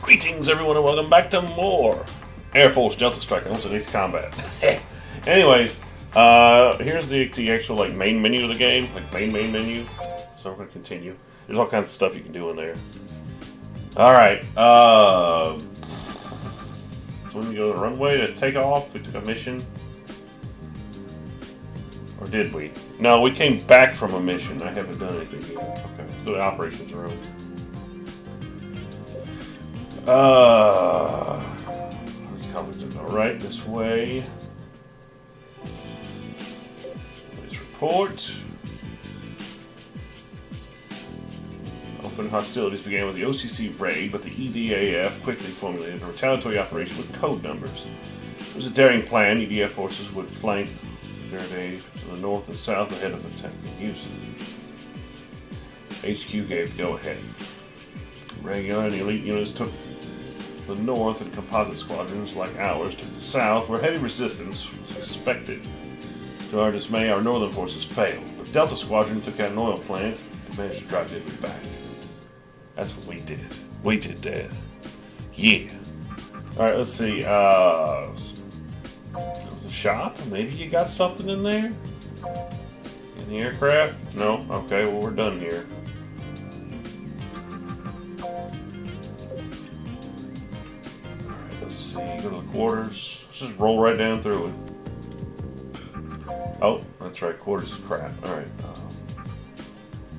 Greetings, everyone, and welcome back to more Airforce Delta Strike. Almost today's combat. Anyways, here's the actual main menu of the game, main menu. So we're gonna continue. There's all kinds of stuff you can do in there. All right. So when we go to the runway to take off, we took a mission, or did we? No, we came back from a mission. I haven't done anything yet. Okay, let's go to the operations room. Let's go right this way. Let's report. Open hostilities began with the OCC raid, but the EDAF quickly formulated a retaliatory operation with code numbers. It was a daring plan. EDF forces would flank their aid to the north and south ahead of attacking Houston. HQ gave the go-ahead. Regular and elite units took the north, and composite squadrons like ours took the south, where heavy resistance was expected. To our dismay, our northern forces failed, but Delta Squadron took out an oil plant and managed to drive the enemy back. That's what we did. We did that. Yeah. Alright, let's see. The shop? Maybe you got something in there? In the aircraft? No? Okay, well, we're done here. Let's see, go to the quarters. Let's just roll right down through it. Oh, that's right, quarters is crap. Alright,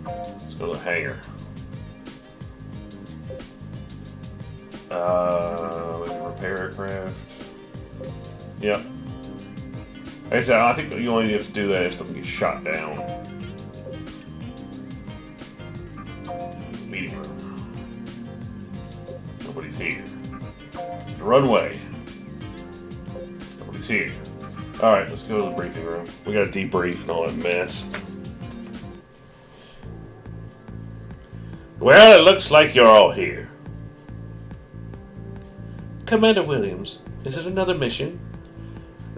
let's go to the hangar. Maybe repair aircraft. Yep. Like I said, I think you only have to do that if something gets shot down. Meeting room. Nobody's here. The runway. Nobody's here. Alright, let's go to the briefing room. We gotta debrief and all that mess. Well, it looks like you're all here. Commander Williams, is it another mission?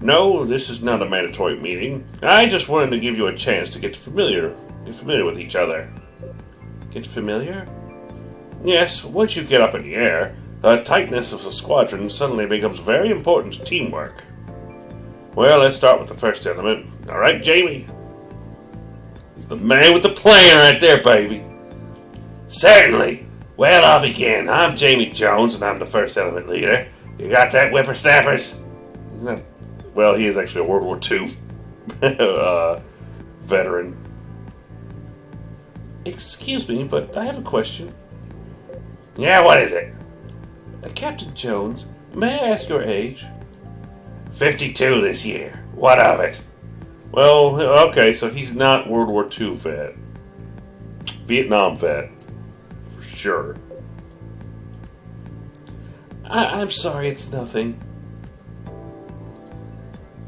No, this is not a mandatory meeting. I just wanted to give you a chance to get familiar with each other. Get familiar? Yes, once you get up in the air, the tightness of the squadron suddenly becomes very important to teamwork. Well, let's start with the first element. Alright, Jamie. He's the man with the plan right there, baby. Certainly. Well, I'll begin. I'm Jamie Jones, and I'm the first element leader. You got that, whippersnappers? Well, he is actually a World War II veteran. Excuse me, but I have a question. Yeah, what is it? Captain Jones, may I ask your age? 52 this year. What of it? Well, okay, so he's not World War II vet. Vietnam vet. For sure. I'm sorry, it's nothing.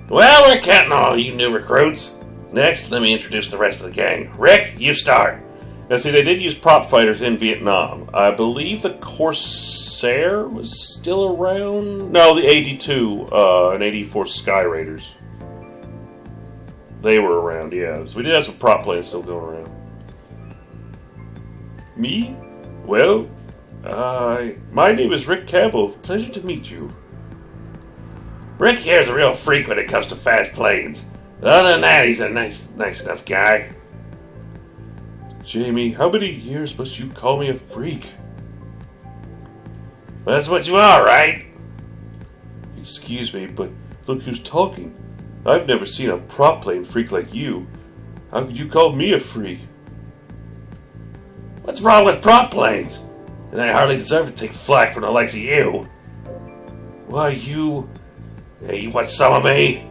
Well, we're counting on all you new recruits. Next, let me introduce the rest of the gang. Rick, you start. Now, see, they did use prop fighters in Vietnam. I believe the Corsair was still around. No, the AD-2 and AD-4 Sky Raiders. They were around, yeah. So we did have some prop planes still going around. Me? Well, my name is Rick Campbell. Pleasure to meet you. Rick here's a real freak when it comes to fast planes. Other than that, he's a nice enough guy. Jamie, how many years must you call me a freak? Well, that's what you are, right? Excuse me, but look who's talking. I've never seen a prop plane freak like you. How could you call me a freak? What's wrong with prop planes? And they hardly deserve to take flack from the likes of you. Why, you want some of me?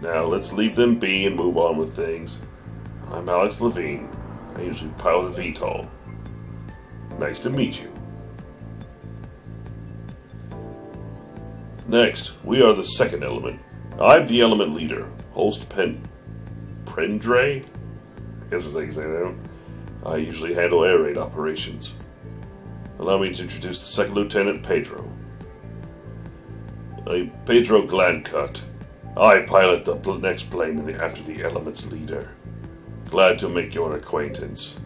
Now, let's leave them be and move on with things. I'm Alex Levine. I usually pilot a VTOL. Nice to meet you. Next, we are the second element. I'm the element leader, Holst Prendre? I guess that's how you say that. I usually handle air raid operations. Allow me to introduce the second lieutenant, Pedro. I'm Pedro Gladcut. I pilot the next plane after the element's leader. Glad to make your acquaintance.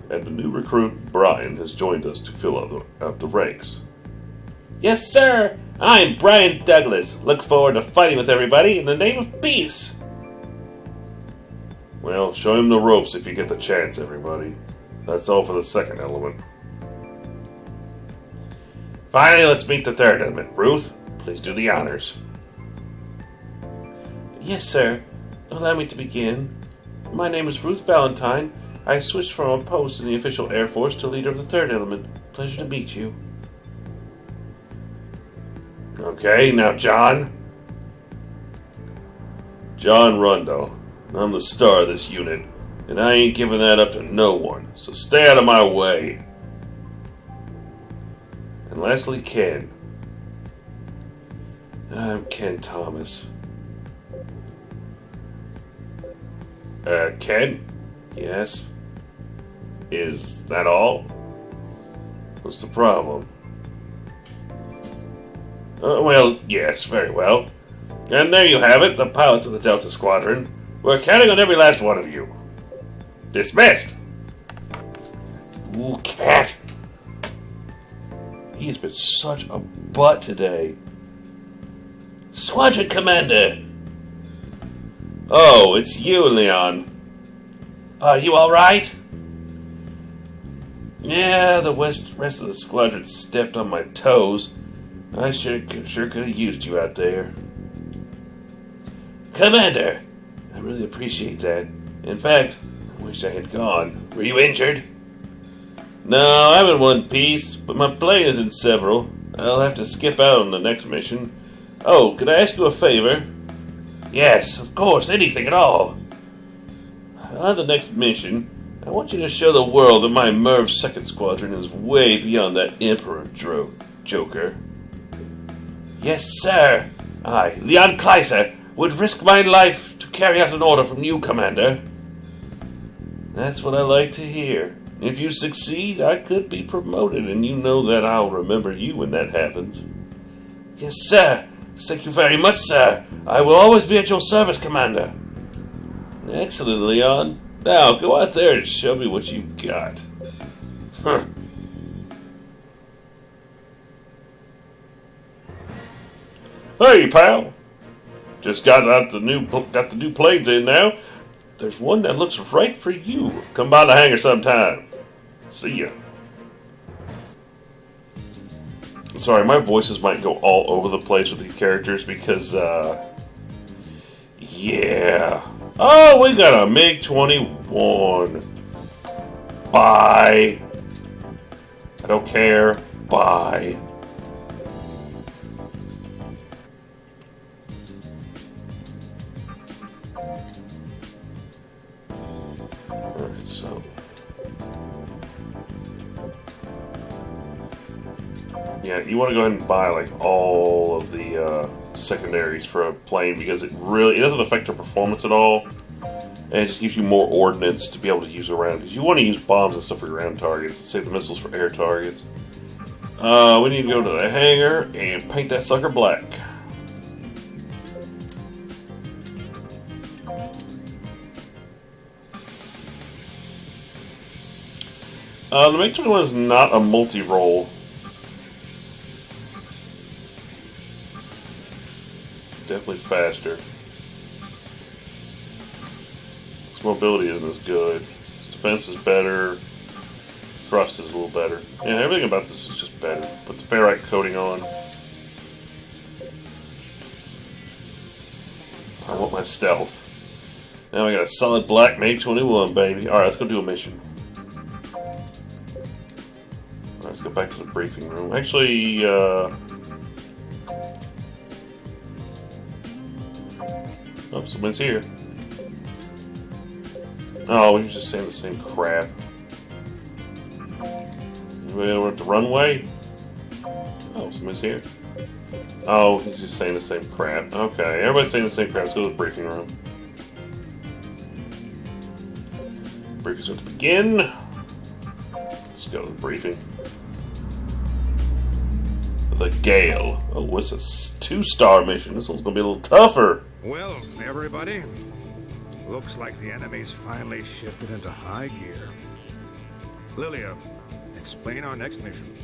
And the new recruit, Brian, has joined us to fill out the ranks. Yes, sir! I'm Brian Douglas. Look forward to fighting with everybody in the name of peace. Well, show him the ropes if you get the chance, everybody. That's all for the second element. Finally, let's meet the third element. Ruth, please do the honors. Yes, sir. Allow me to begin. My name is Ruth Valentine. I switched from a post in the official Airforce to leader of the third element. Pleasure to meet you. Okay, now John. John Rundle. I'm the star of this unit, and I ain't giving that up to no one, so stay out of my way. And lastly, Ken. I'm Ken Thomas. Ken? Yes? Is that all? What's the problem? Well, yes, very well. And there you have it, the pilots of the Delta Squadron. We're counting on every last one of you. Dismissed! Ooh, cat! He has been such a butt today. Squadron Commander! Oh, it's you, Leon. Are you alright? Yeah, the rest of the squadron stepped on my toes. I sure could have used you out there. Commander! I really appreciate that. In fact, I wish I had gone. Were you injured? No, I'm in one piece, but my plane is in several. I'll have to skip out on the next mission. Oh, could I ask you a favor? Yes, of course, anything at all. On the next mission, I want you to show the world that my Merv 2nd Squadron is way beyond that Emperor joker. Yes, sir. I, Leon Kleiser, would risk my life to carry out an order from you, Commander. That's what I like to hear. If you succeed, I could be promoted, and you know that I'll remember you when that happens. Yes, sir. Thank you very much, sir. I will always be at your service, Commander. Excellent, Leon. Now, go out there and show me what you've got. Huh. Hey, pal. Just got the new planes in now. There's one that looks right for you. Come by the hangar sometime. See ya. Sorry, my voices might go all over the place with these characters because, yeah. Oh, we got a MiG-21. Bye. I don't care. Bye. Alright, so. Yeah, you want to go ahead and buy like all of the secondaries for a plane because it doesn't affect your performance at all, and it just gives you more ordnance to be able to use around because you want to use bombs and stuff for ground targets and save the missiles for air targets. We need to go to the hangar and paint that sucker black. The MiG-21 is not a multi-role. Definitely faster. Its mobility isn't as good. Its defense is better. Thrust is a little better. Yeah, everything about this is just better. Put the ferrite coating on. I want my stealth. Now I got a solid black MiG-21, baby. Alright, let's go do a mission. Alright, let's go back to the briefing room. Actually, oh, someone's here. Oh, we were just saying the same crap. Anybody over at the runway? Oh, someone's here. Oh, he's just saying the same crap. Okay, everybody's saying the same crap. Let's go to the briefing room. Briefing's going to begin. Let's go to the briefing. The Gale. Oh, it's a 2-star mission. This one's going to be a little tougher. Well, everybody, looks like the enemy's finally shifted into high gear. Lilia, explain our next mission.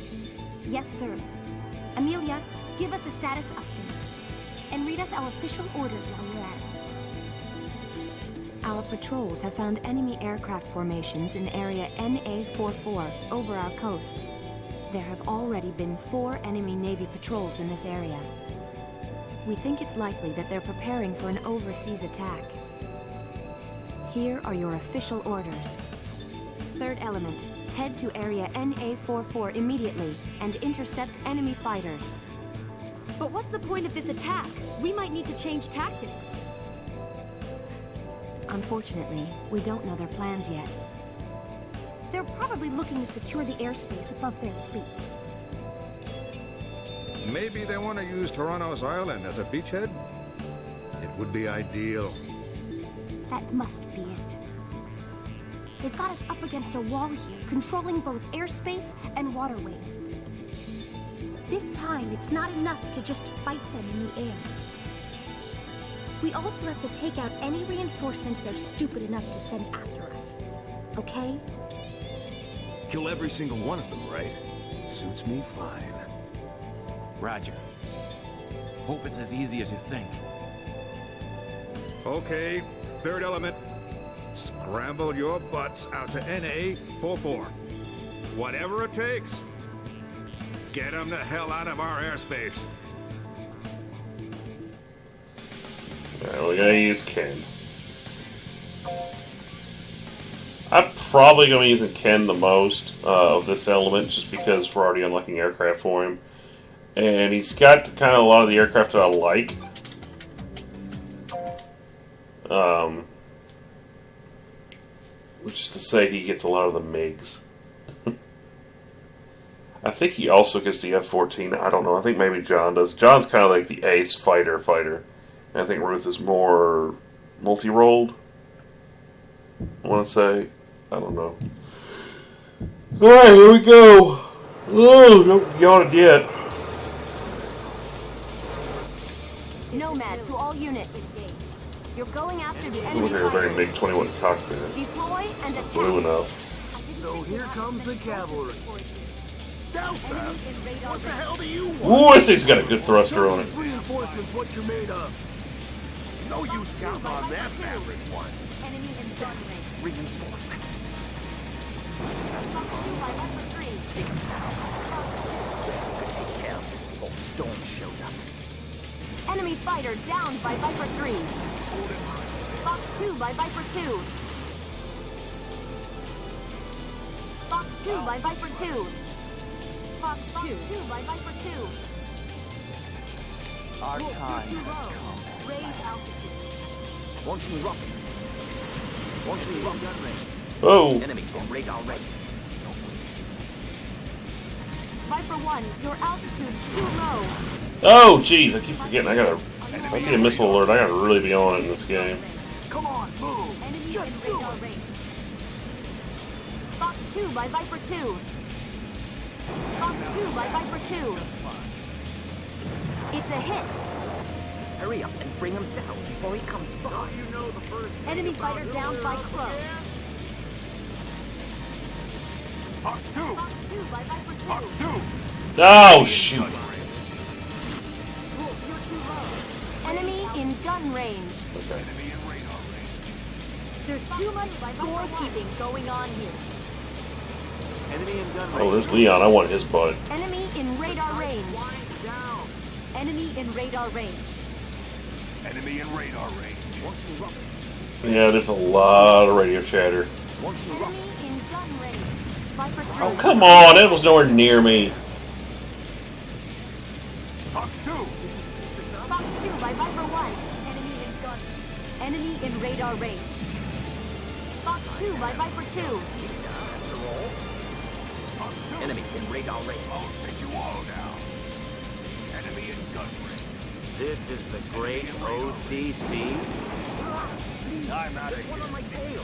Yes, sir. Amelia, give us a status update. And read us our official orders while we're at it. Our patrols have found enemy aircraft formations in area NA-44 over our coast. There have already been 4 enemy Navy patrols in this area. We think it's likely that they're preparing for an overseas attack. Here are your official orders. Third element, head to area NA-44 immediately and intercept enemy fighters. But what's the point of this attack? We might need to change tactics. Unfortunately, we don't know their plans yet. They're probably looking to secure the airspace above their fleets. Maybe they want to use Toronto's Island as a beachhead? It would be ideal. That must be it. They've got us up against a wall here, controlling both airspace and waterways. This time, it's not enough to just fight them in the air. We also have to take out any reinforcements they're stupid enough to send after us. Okay? Kill every single one of them, right? Suits me fine. Roger. Hope it's as easy as you think. Okay, third element. Scramble your butts out to NA-44. Whatever it takes. Get them the hell out of our airspace. Alright, we're gonna use Ken. I'm probably gonna be using Ken the most of this element, just because we're already unlocking aircraft for him. And he's got kind of a lot of the aircraft that I like. Which is to say, he gets a lot of the MiGs. I think he also gets the F-14. I don't know. I think maybe John does. John's kind of like the ace fighter. And I think Ruth is more multi-rolled. I want to say. I don't know. Alright, here we go. Oh, don't yawn it yet. Nomad to all units. You're going after the enemy Look at a very fighters. big 21 cockpit. Deploy and attack. Blue enough. So here comes the cavalry. Down, Sam. What the hell do you want? Ooh, this thing's got a good thruster on it. Reinforcements what you're made of. No use counting on that average one. Enemy in gun range. Reinforcements. Take Take them down. Take care of this before Storm shows up. Enemy fighter down by Viper 3. Fox 2 by Viper 2. Fox 2 by Viper 2. Fox 2 by Viper 2. Our time has come. Raise altitude. Launching rocket. Launching rocket gun range. Oh, Enemy on radar range. Viper 1, your altitude's too low. oh, jeez! I keep forgetting. If I see a missile alert, I gotta really be on it in this game. Come on, move. Enemy Just in do radar it. range. Fox 2 by Viper 2. Fox 2 by Viper 2. It's a hit. Hurry up and bring him down before he comes by. Enemy fighter down by Crow. Fox 2. Fox 2 by Viper 2. Fox 2. Oh, shoot! You're too low. Enemy in gun range. Okay. There's too much scorekeeping going on here. Enemy in gun Oh, there's Leon. I want his butt. Enemy in radar range. down. Enemy in radar range. Enemy in radar range. Launching rocket. Yeah, there's a lot of radio chatter. Launching Enemy rocket. in gun range. Viper 3. Oh, come on! That was nowhere near me. Fox 2. Fox 2 by Viper 1. Enemy in gun. Enemy in radar range. Fox 2 by Viper 2. Enemy in radar range. I'll take you all down. Enemy in gun range. This is the great OCC. I'm out of here. One on my tail.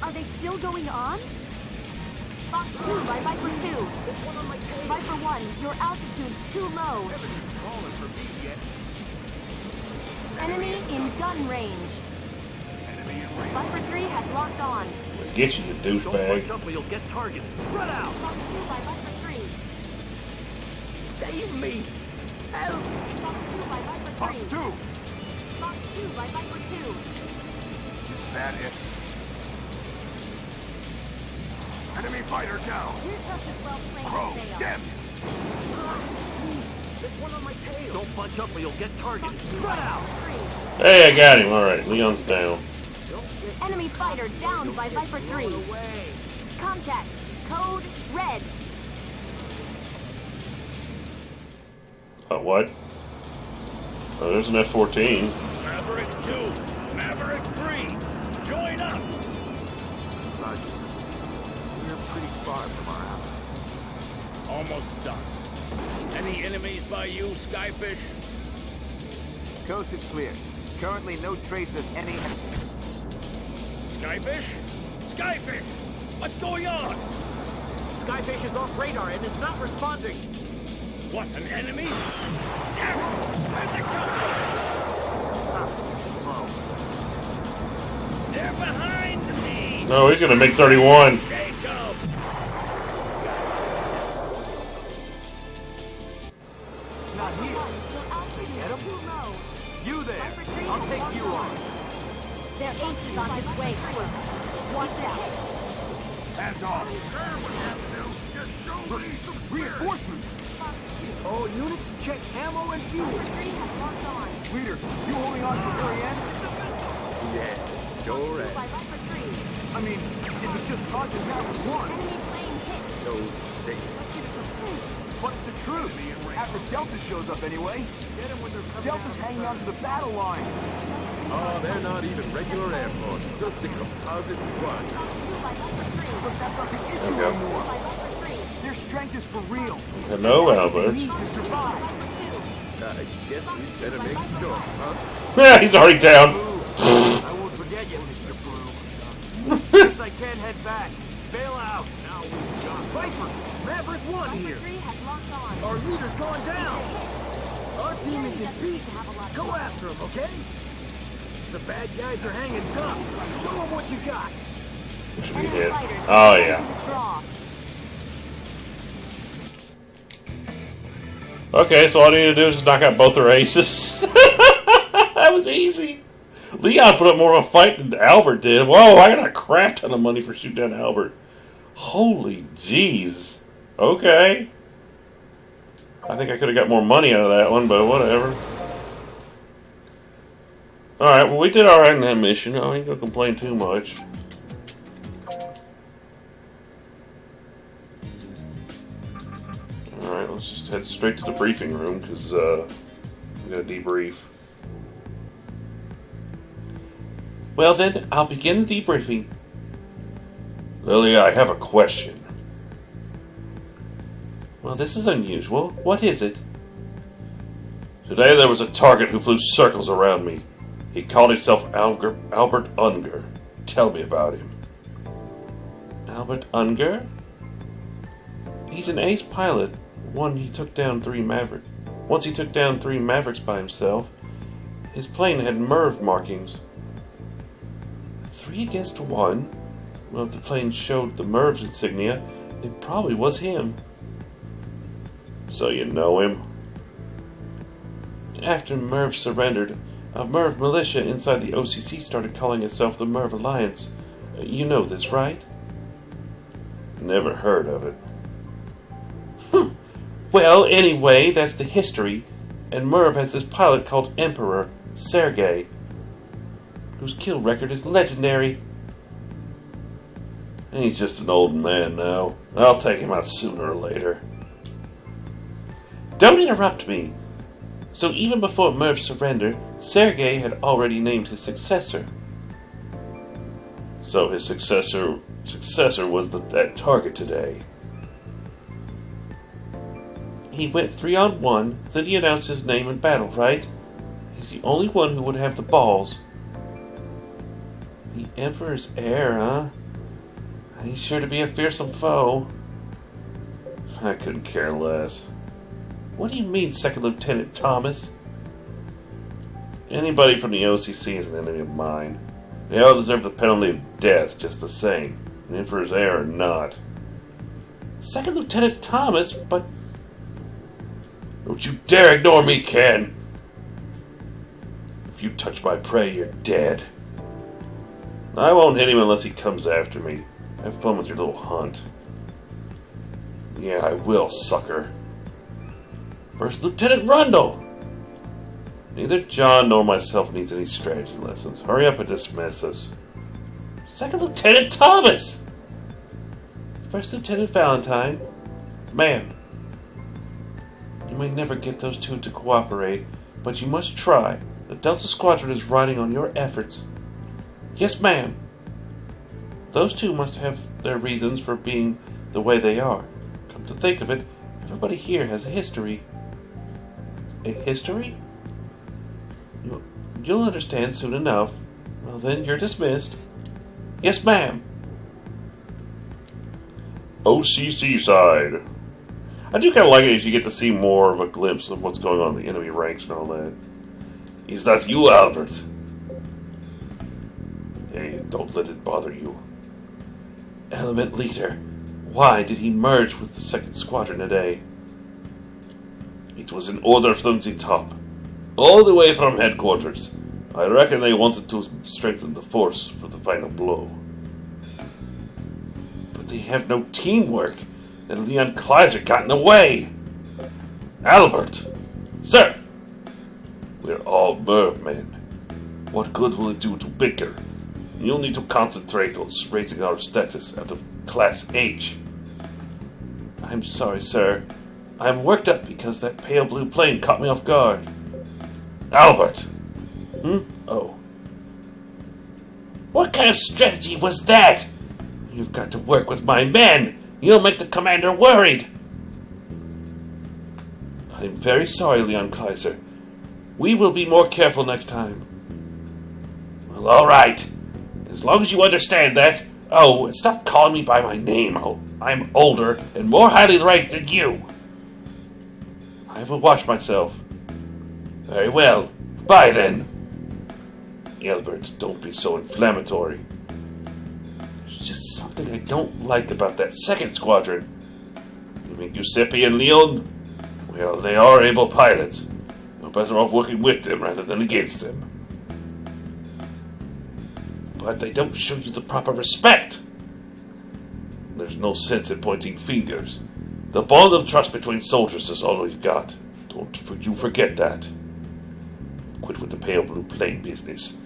Are they still going on? Fox 2 by Viper 2. One on my tail. Viper 1, your altitude's too low. Nobody's calling for me yet. Enemy in gun range. Enemy in Viper 3 has locked on. Get you, you Don't punch douchebag. up or you'll get targeted. Spread out! Fox 2 by Viper 3. Save me! Help! Fox 2 by Viper 3. Fox 2! Fox 2 by Viper 2. Is that it? Enemy fighter down! We're just as well trained Crow, as they are. damn you! There's one on my tail! Don't punch up or you'll get targeted. Spread out! 3. Hey, I got him. All right, Leon's down. Enemy fighter down by Viper 3. Away! Contact. Code red. What? Oh, there's an F-14. Maverick 2, Maverick 3, join up! Roger. We're pretty far from our ally. Almost done. Any enemies by you, Skyfish? Coast is clear. Currently no trace of any... Skyfish? Skyfish! What's going on? Skyfish is off radar and is not responding. What, an enemy? Damn it! Where'd they come from? They're behind me! No, he's gonna make 31. Jacob! Not here. They get him? You there. I'll take you on. Their ace is on his way. Watch out. Hands off. Look, reinforcements. All units, check ammo and fuel. Viper 3 has locked on. Leader, you holding on to the very end? Yeah, sure By Viper 3. I mean, if it's just us and Maverick 1. Enemy plane hit. No shit. Let's get some proof. What's the truth? After Delta shows up anyway. Delta's hanging on to the battle line. Oh, they're not even regular Airforce. Just a composite squad. Fox 2 by Viper 3. But that's not the issue Okay. anymore. By Viper 3. Their strength is for real. Hello, They Albert. need to survive. Viper I guess we better make sure, huh? Yeah, he's already down. I won't forget you, Mr. Blue. Guess I can't head back. Bail out. Now we've got Viper. Maverick 1 2. here. Viper 3 has locked on. Our leader's gone down. Our team is in pieces. Have a lot of Go fun. after him, okay? The bad guys are hanging tough. Show them what you got. Should be Enemy hit. fighters Oh, are yeah. to withdraw. Okay, so all I need to do is just knock out both their aces. That was easy. Leon put up more of a fight than Albert did. Whoa, I got a crap ton of money for shooting down Albert. Holy jeez. Okay. I think I could have got more money out of that one, but whatever. Alright, well, we did alright in that mission. I ain't gonna complain too much. Alright, let's just head straight to the briefing room, because we gotta debrief. Well then, I'll begin the debriefing. Lily, I have a question. Well, this is unusual. What is it? Today there was a target who flew circles around me. He called himself Albert Unger. Tell me about him. Albert Unger? He's an ace pilot. Once he took down three Mavericks by himself. His plane had MERV markings. 3 against 1? Well, if the plane showed the MERV's insignia, it probably was him. So you know him? After MERV surrendered, a MERV militia inside the OCC started calling itself the MERV Alliance. You know this, right? Never heard of it. Well, anyway, that's the history. And MERV has this pilot called Emperor, Sergei, whose kill record is legendary. He's just an old man now. I'll take him out sooner or later. Don't interrupt me! So even before MERV surrendered, Sergei had already named his successor. So his successor was that target today. He went 3-on-1, then he announced his name in battle, right? He's the only one who would have the balls. The Emperor's heir, huh? He's sure to be a fearsome foe. I couldn't care less. What do you mean, Second Lieutenant Thomas? Anybody from the OCC is an enemy of mine. They all deserve the penalty of death just the same, the Emperor's heir or not. Second Lieutenant Thomas, but... Don't you dare ignore me, Ken! If you touch my prey, you're dead. I won't hit him unless he comes after me. Have fun with your little hunt. Yeah, I will, sucker. First Lieutenant Rundle! Neither John nor myself needs any strategy lessons. Hurry up and dismiss us. Second Lieutenant Thomas! First Lieutenant Valentine. Ma'am. You may never get those two to cooperate, but you must try. The Delta Squadron is riding on your efforts. Yes, ma'am. Those two must have their reasons for being the way they are. Come to think of it, everybody here has a history. A history? You'll understand soon enough. Well, then, you're dismissed. Yes, ma'am. OCC side. I do kind of like it as you get to see more of a glimpse of what's going on in the enemy ranks and all that. Is that you, Albert? Hey, don't let it bother you. Element Leader, why did he merge with the 2nd Squadron today? It was an order from the top. All the way from headquarters. I reckon they wanted to strengthen the force for the final blow. But they have no teamwork, and Leon Kleiser got in the way. Albert! Sir! We're all Merv men. What good will it do to bicker? You'll need to concentrate on raising our status out of Class H. I'm sorry, sir. I'm worked up because that pale blue plane caught me off guard. Albert! Oh. What kind of strategy was that? You've got to work with my men. You'll make the commander worried. I'm very sorry, Leon Kleiser. We will be more careful next time. Well, all right. As long as you understand that. Oh, and stop calling me by my name. I'm older and more highly ranked than you. I will watch myself. Very well. Bye, then. Albert, don't be so inflammatory. There's just something I don't like about that 2nd Squadron. You mean Giuseppe and Leon? Well, they are able pilots. You're better off working with them rather than against them. But they don't show you the proper respect. There's no sense in pointing fingers. The bond of trust between soldiers is all we've got. Don't you forget that. Quit with the pale blue plane business.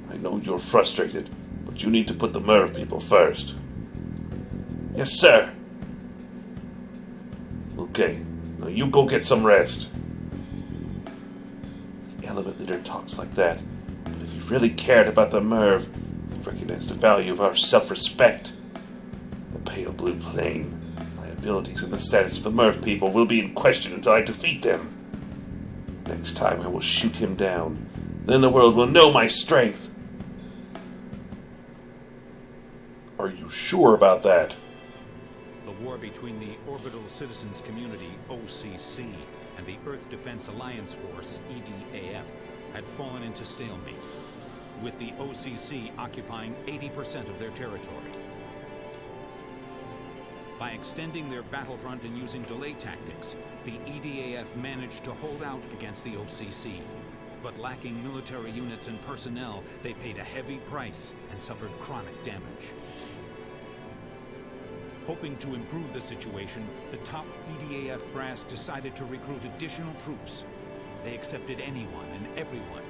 I know you're frustrated, but you need to put the Merv people first. Yes, sir. Okay, now you go get some rest. The Element Leader talks like that, but if he really cared about the Merv, he'd recognize the value of our self-respect. The pale blue plane. My abilities and the status of the Merv people will be in question until I defeat them. Next time I will shoot him down. Then the world will know my strength. Are you sure about that? The war between the Orbital Citizens Community, OCC, and the Earth Defense Alliance Force, EDAF, had fallen into stalemate, with the OCC occupying 80% of their territory. By extending their battlefront and using delay tactics, the EDAF managed to hold out against the OCC. But lacking military units and personnel, they paid a heavy price and suffered chronic damage. Hoping to improve the situation, the top EDAF brass decided to recruit additional troops. They accepted anyone and everyone,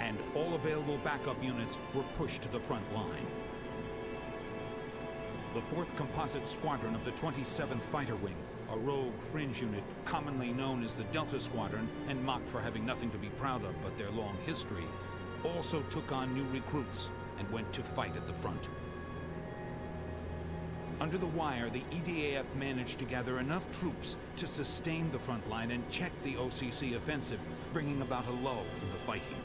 and all available backup units were pushed to the front line. The 4th Composite Squadron of the 27th Fighter Wing, a rogue fringe unit commonly known as the Delta Squadron and mocked for having nothing to be proud of but their long history, also took on new recruits and went to fight at the front. Under the wire, the EDAF managed to gather enough troops to sustain the front line and check the OCC offensive, bringing about a lull in the fighting.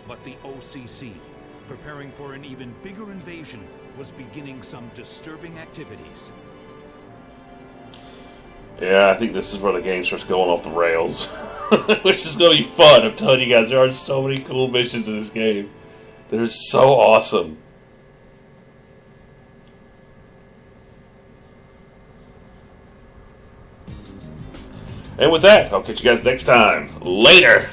But the OCC, preparing for an even bigger invasion, was beginning some disturbing activities. Yeah, I think this is where the game starts going off the rails. Which is going to be fun. I'm telling you guys, there are so many cool missions in this game. They're so awesome. And with that, I'll catch you guys next time. Later!